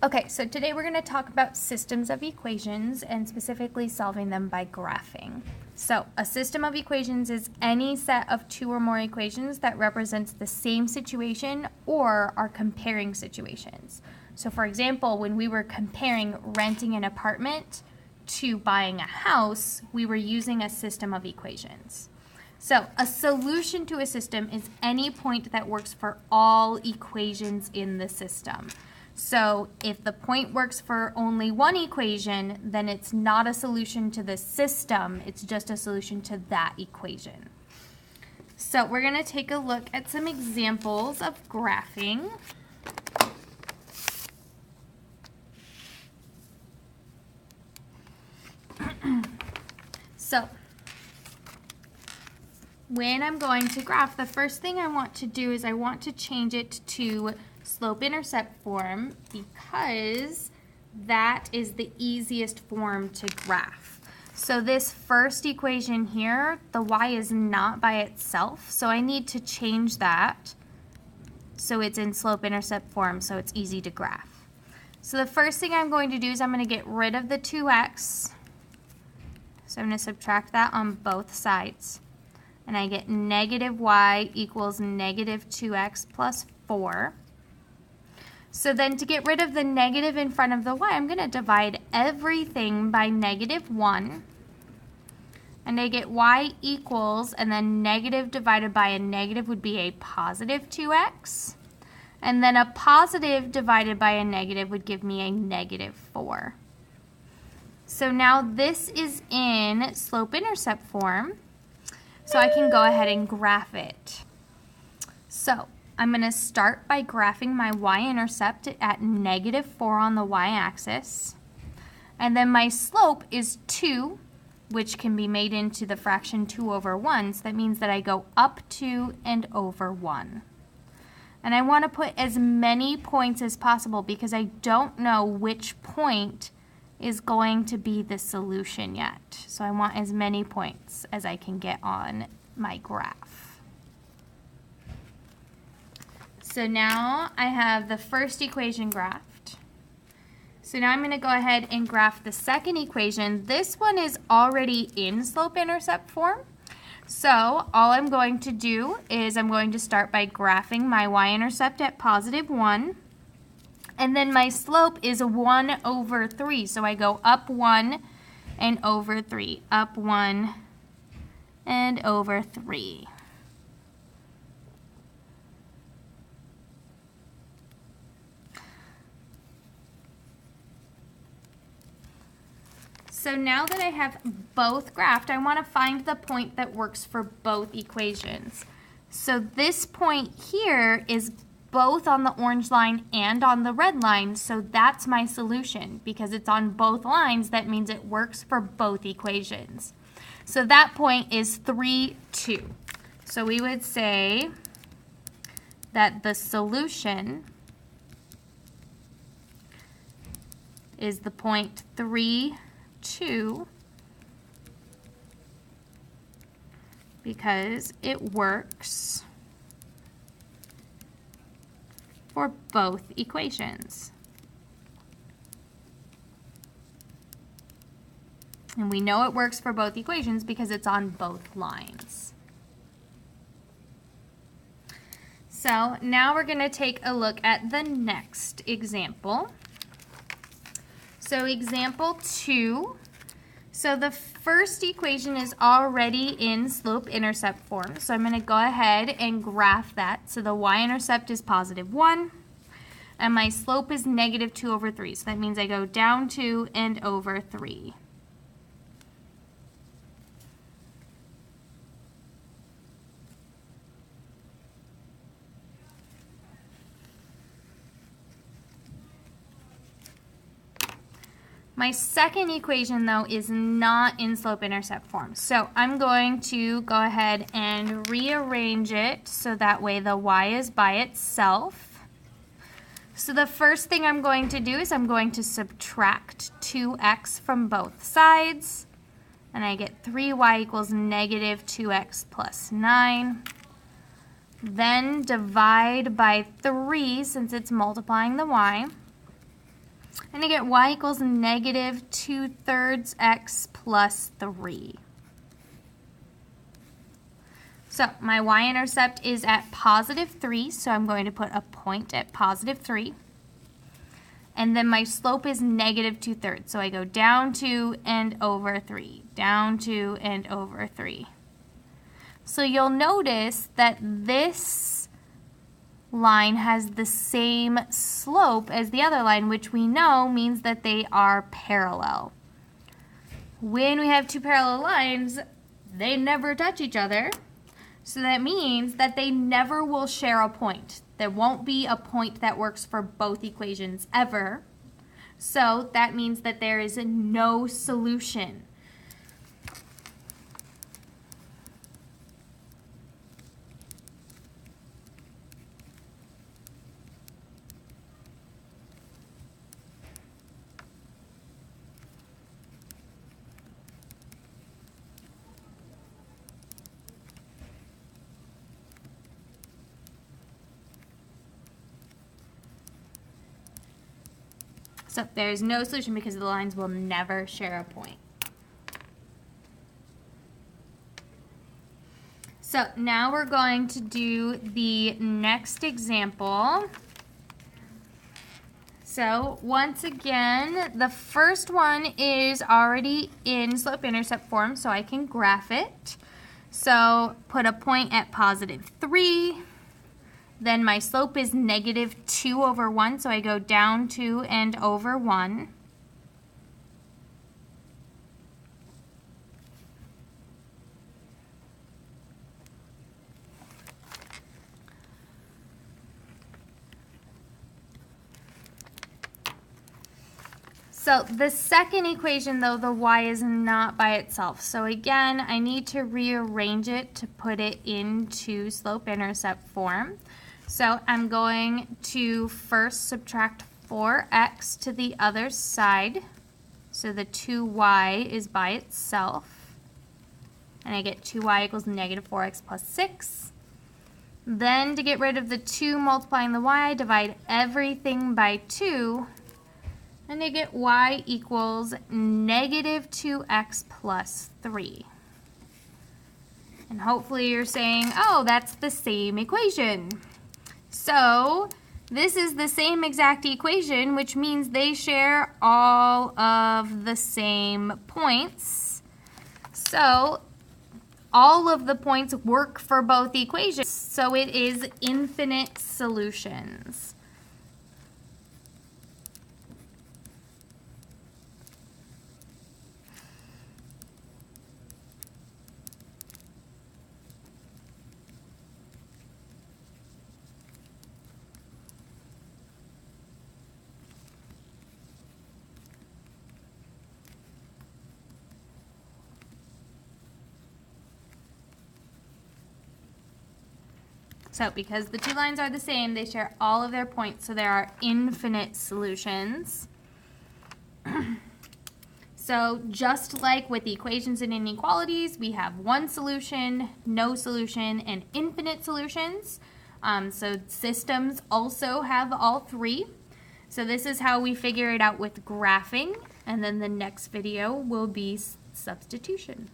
Okay, so today we're going to talk about systems of equations and specifically solving them by graphing. So a system of equations is any set of two or more equations that represents the same situation or are comparing situations. So for example, when we were comparing renting an apartment to buying a house, we were using a system of equations. So a solution to a system is any point that works for all equations in the system. So if the point works for only one equation, then it's not a solution to the system, it's just a solution to that equation. So we're going to take a look at some examples of graphing. So when I'm going to graph, the first thing I want to do is I want to change it to slope-intercept form because that is the easiest form to graph. So this first equation here, the y is not by itself, so I need to change that so it's in slope-intercept form so it's easy to graph. So the first thing I'm going to do is I'm going to get rid of the 2x. So I'm going to subtract that on both sides. And I get negative y equals negative 2x plus 4. So then to get rid of the negative in front of the y, I'm going to divide everything by negative 1. And I get y equals, and then negative divided by a negative would be a positive 2x. And then a positive divided by a negative would give me a negative 4. So now this is in slope-intercept form, so I can go ahead and graph it. So I'm going to start by graphing my y-intercept at negative 4 on the y-axis. And then my slope is 2, which can be made into the fraction 2 over 1. So that means that I go up 2 and over 1. And I want to put as many points as possible because I don't know which point is going to be the solution yet. So I want as many points as I can get on my graph. So now I have the first equation graphed. So now I'm going to go ahead and graph the second equation. This one is already in slope-intercept form. So all I'm going to do is I'm going to start by graphing my y-intercept at positive 1. And then my slope is 1 over 3. So I go up 1 and over 3. Up 1 and over 3. So now that I have both graphed, I want to find the point that works for both equations. So this point here is both on the orange line and on the red line, so that's my solution. Because it's on both lines, that means it works for both equations. So that point is 3, 2. So we would say that the solution is the point 3, 2 because it works for both equations. And we know it works for both equations because it's on both lines. So now we're going to take a look at the next example. So example 2, so the first equation is already in slope-intercept form. So I'm going to go ahead and graph that. So the y-intercept is positive 1, and my slope is negative 2 over 3. So that means I go down 2 and over 3. My second equation, though, is not in slope-intercept form. So I'm going to go ahead and rearrange it so that way the y is by itself. So the first thing I'm going to do is I'm going to subtract 2x from both sides. And I get 3y equals negative 2x plus 9. Then divide by 3 since it's multiplying the y. And I get y equals negative 2/3 x plus 3. So my y-intercept is at positive 3, so I'm going to put a point at positive 3. And then my slope is negative 2/3, so I go down 2 and over 3, down 2 and over 3. So you'll notice that this line has the same slope as the other line, which we know means that they are parallel. When we have two parallel lines, they never touch each other. So that means that they never will share a point. There won't be a point that works for both equations ever. So that means that there is no solution. So there's no solution because the lines will never share a point. So now we're going to do the next example. So once again, the first one is already in slope-intercept form, so I can graph it. So put a point at positive 3. Then my slope is negative 2 over 1, so I go down 2 and over 1. So the second equation, though, the y is not by itself. So again, I need to rearrange it to put it into slope-intercept form. So I'm going to first subtract 4x to the other side. So the 2y is by itself. And I get 2y equals negative 4x plus 6. Then to get rid of the 2 multiplying the y, I divide everything by 2. And I get y equals negative 2x plus 3. And hopefully you're saying, oh, that's the same equation. So this is the same exact equation, which means they share all of the same points. So all of the points work for both equations. So it is infinite solutions. So because the two lines are the same, they share all of their points, so there are infinite solutions. So just like with the equations and inequalities, we have one solution, no solution, and infinite solutions. So systems also have all three. So this is how we figure it out with graphing, and then the next video will be substitution.